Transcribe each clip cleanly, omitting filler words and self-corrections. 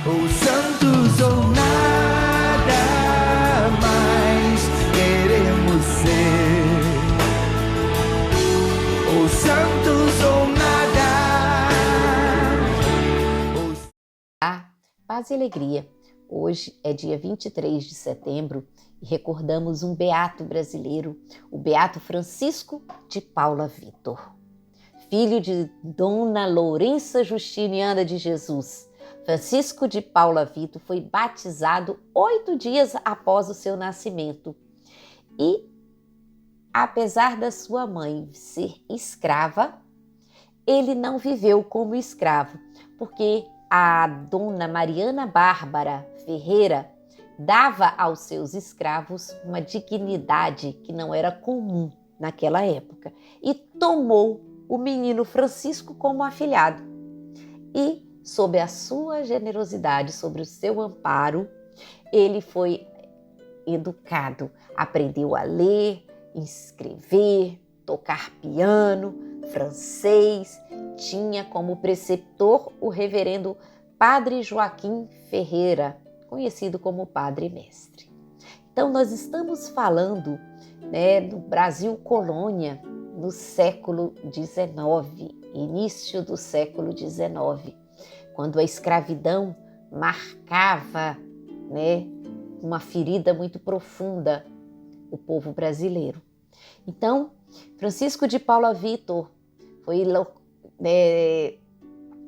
Ou santos ou nada mais queremos ser. Ou santos ou nada. Paz e alegria. Hoje é dia 23 de setembro e recordamos um beato brasileiro, o Beato Francisco de Paula Vitor. Filho de Dona Lourença Justiniana de Jesus, Francisco de Paula Vitor foi batizado 8 dias após o seu nascimento. E, apesar da sua mãe ser escrava, ele não viveu como escravo, porque a Dona Mariana Bárbara Ferreira dava aos seus escravos uma dignidade que não era comum naquela época e tomou o menino Francisco como afilhado. E, sob a sua generosidade, sobre o seu amparo, ele foi educado, aprendeu a ler, escrever, tocar piano, francês. Tinha como preceptor o reverendo Padre Joaquim Ferreira, conhecido como Padre Mestre. Então, nós estamos falando, do Brasil colônia no século XIX, início do século XIX, quando a escravidão marcava, uma ferida muito profunda o povo brasileiro. Então, Francisco de Paula Vitor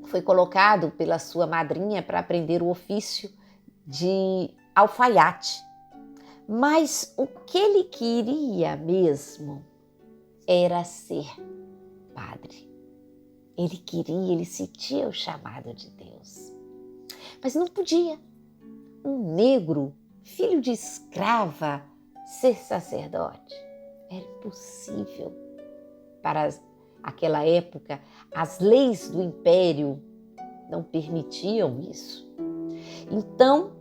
foi colocado pela sua madrinha para aprender o ofício de alfaiate. Mas o que ele queria mesmo era ser padre. Ele sentia o chamado de Deus. Mas não podia. Um negro, filho de escrava, ser sacerdote. Era impossível. Para aquela época, as leis do império não permitiam isso. Então,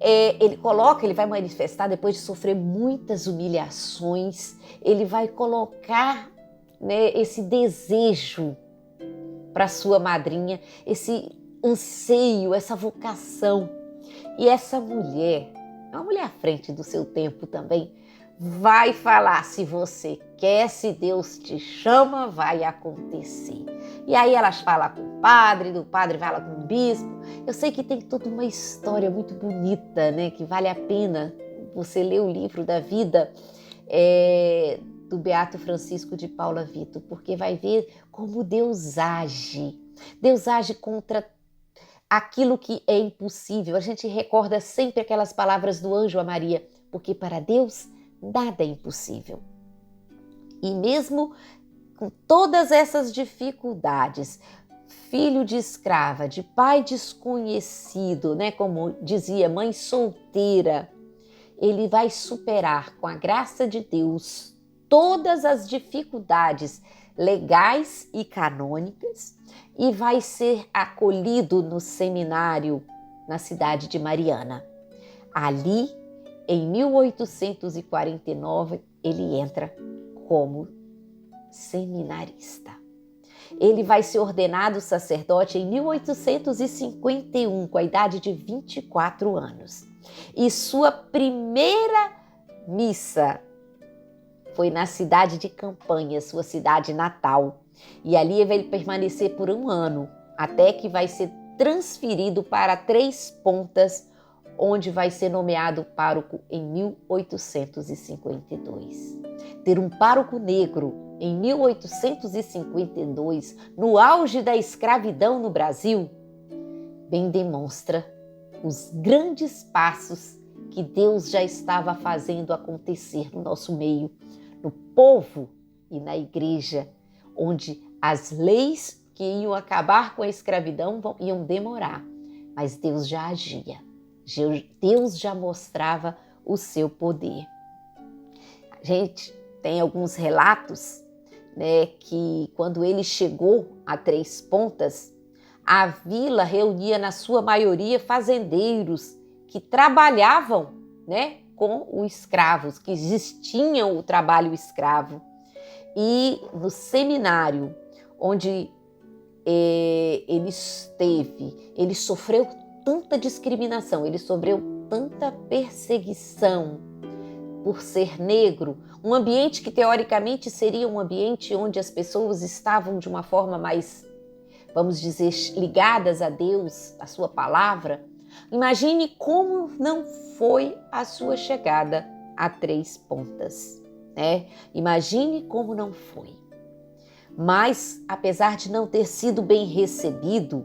ele vai manifestar, depois de sofrer muitas humilhações, ele vai colocar esse desejo para sua madrinha, esse anseio, essa vocação. E essa mulher, uma mulher à frente do seu tempo também, vai falar: se você quer, se Deus te chama, vai acontecer. E aí elas falam com o padre, do padre fala com o bispo. Eu sei que tem toda uma história muito bonita, que vale a pena você ler o livro da vida do Beato Francisco de Paula Vitor, porque vai ver como Deus age. Deus age contra aquilo que é impossível. A gente recorda sempre aquelas palavras do anjo a Maria, porque para Deus nada é impossível. E mesmo com todas essas dificuldades, filho de escrava, de pai desconhecido, como dizia, mãe solteira, ele vai superar, com a graça de Deus, todas as dificuldades legais e canônicas e vai ser acolhido no seminário na cidade de Mariana. Ali, em 1849, ele entra como seminarista. Ele vai ser ordenado sacerdote em 1851, com a idade de 24 anos. E sua primeira missa foi na cidade de Campanha, sua cidade natal. E ali ele vai permanecer por 1 ano, até que vai ser transferido para Três Pontas, onde vai ser nomeado pároco em 1852. Ter um pároco negro em 1852, no auge da escravidão no Brasil, bem demonstra os grandes passos que Deus já estava fazendo acontecer no nosso meio, no povo e na igreja, onde as leis que iam acabar com a escravidão iam demorar, mas Deus já agia. Deus já mostrava o seu poder. A gente tem alguns relatos, que quando ele chegou a Três Pontas, a vila reunia na sua maioria fazendeiros que trabalhavam, com os escravos, que existiam o trabalho escravo. E no seminário onde ele esteve, ele sofreu tanta discriminação, ele sofreu tanta perseguição por ser negro, um ambiente que teoricamente seria um ambiente onde as pessoas estavam de uma forma mais, vamos dizer, ligadas a Deus, a sua palavra. Imagine como não foi a sua chegada a Três Pontas, né? Imagine como não foi. Mas, apesar de não ter sido bem recebido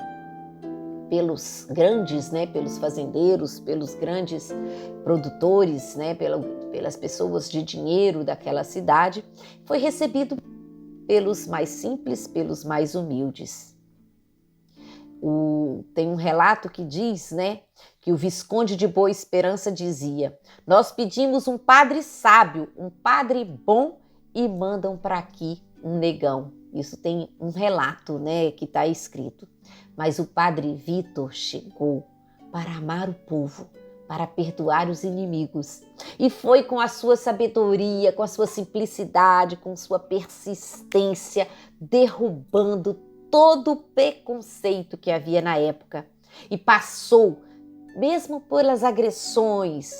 pelos grandes, né, pelos fazendeiros, pelos grandes produtores, né, pelas pessoas de dinheiro daquela cidade, foi recebido pelos mais simples, pelos mais humildes. Tem um relato que diz, né, que o Visconde de Boa Esperança dizia: nós pedimos um padre sábio, um padre bom, e mandam para aqui um negão. Isso tem um relato, né, que está escrito. Mas o padre Vitor chegou para amar o povo, para perdoar os inimigos. E foi com a sua sabedoria, com a sua simplicidade, com sua persistência, derrubando todo o preconceito que havia na época. E passou, mesmo pelas agressões,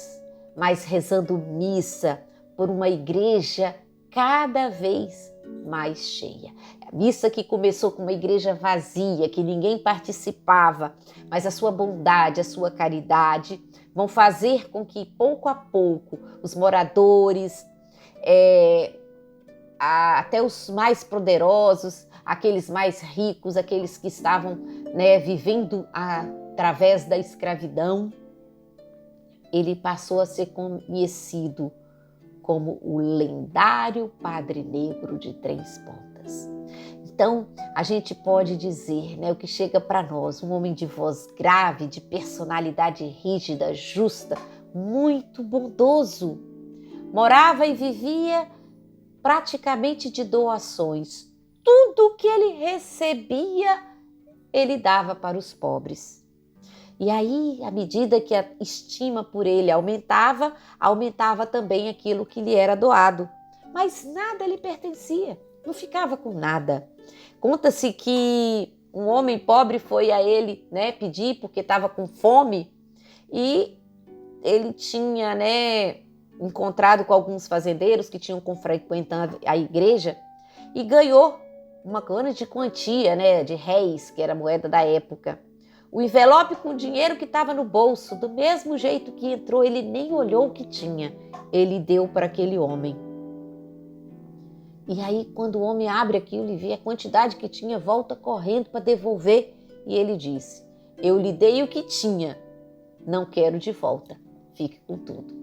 mas rezando missa por uma igreja cada vez mais cheia. A missa que começou com uma igreja vazia, que ninguém participava, mas a sua bondade, a sua caridade vão fazer com que pouco a pouco os moradores, até os mais poderosos, aqueles mais ricos, aqueles que estavam, né, vivendo através da escravidão, ele passou a ser conhecido como o lendário Padre Negro de Três Pontas. Então, a gente pode dizer, né, o que chega para nós, um homem de voz grave, de personalidade rígida, justa, muito bondoso. Morava e vivia praticamente de doações. Tudo que ele recebia, ele dava para os pobres. E aí, à medida que a estima por ele aumentava, aumentava também aquilo que lhe era doado. Mas nada lhe pertencia, não ficava com nada. Conta-se que um homem pobre foi a ele, né, pedir porque estava com fome e ele tinha, né, encontrado com alguns fazendeiros que tinham frequentado a igreja e ganhou uma grande quantia, né, de réis, que era a moeda da época. O envelope com o dinheiro que estava no bolso, do mesmo jeito que entrou, ele nem olhou o que tinha. Ele deu para aquele homem. E aí, quando o homem abre aquilo e vê a quantidade que tinha, volta correndo para devolver. E ele disse: eu lhe dei o que tinha, não quero de volta, fique com tudo.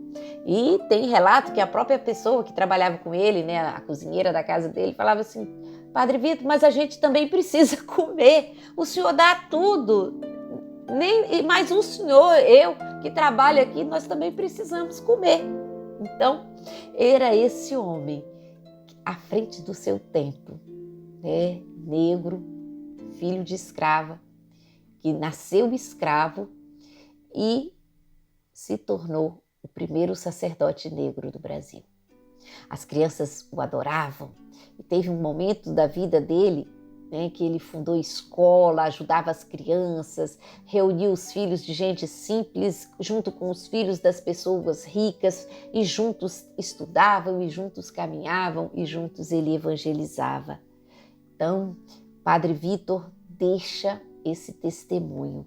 E tem relato que a própria pessoa que trabalhava com ele, né, a cozinheira da casa dele, falava assim: Padre Vitor, mas a gente também precisa comer, o senhor dá tudo. Mas o senhor, eu que trabalho aqui, nós também precisamos comer. Então, era esse homem à frente do seu tempo, né? Negro, filho de escrava, que nasceu escravo e se tornou o primeiro sacerdote negro do Brasil. As crianças o adoravam e teve um momento da vida dele, né, que ele fundou escola, ajudava as crianças, reuniu os filhos de gente simples junto com os filhos das pessoas ricas e juntos estudavam e juntos caminhavam e juntos ele evangelizava. Então, Padre Vitor deixa esse testemunho.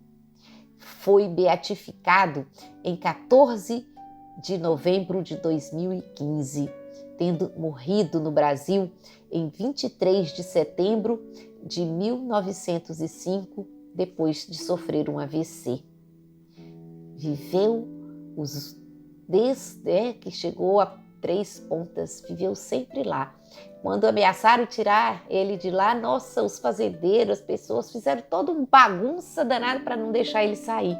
Foi beatificado em 14 de novembro de 2015, tendo morrido no Brasil em 23 de setembro de 1905, depois de sofrer um AVC. Viveu desde que chegou a Três Pontas, viveu sempre lá. Quando ameaçaram tirar ele de lá, nossa, os fazendeiros, as pessoas fizeram toda uma bagunça danada para não deixar ele sair.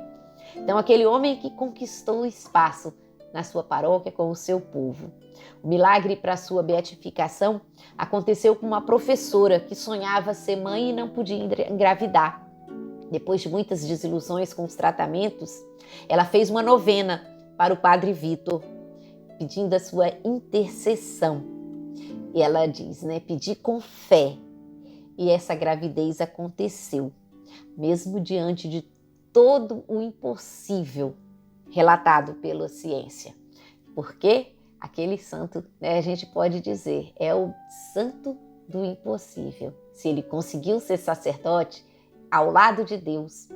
Então, aquele homem que conquistou o espaço na sua paróquia com o seu povo. O milagre para sua beatificação aconteceu com uma professora que sonhava ser mãe e não podia engravidar. Depois de muitas desilusões com os tratamentos, ela fez uma novena para o Padre Vitor, pedindo a sua intercessão. E ela diz, né, pedi com fé. E essa gravidez aconteceu, mesmo diante de todo o impossível relatado pela ciência. Porque aquele santo, né, a gente pode dizer, é o santo do impossível. Se ele conseguiu ser sacerdote ao lado de Deus,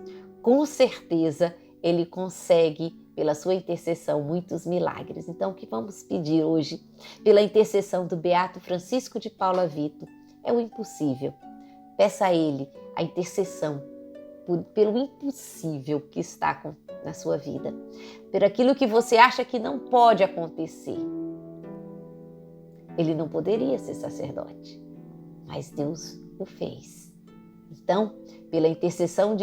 com certeza ele consegue, pela sua intercessão, muitos milagres. Então, o que vamos pedir hoje, pela intercessão do Beato Francisco de Paula Vito, é o impossível. Peça a ele a intercessão pelo impossível que está na sua vida, por aquilo que você acha que não pode acontecer. Ele não poderia ser sacerdote, mas Deus o fez. Então, pela intercessão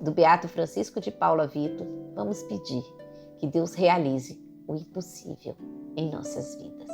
do Beato Francisco de Paula Vito, vamos pedir que Deus realize o impossível em nossas vidas.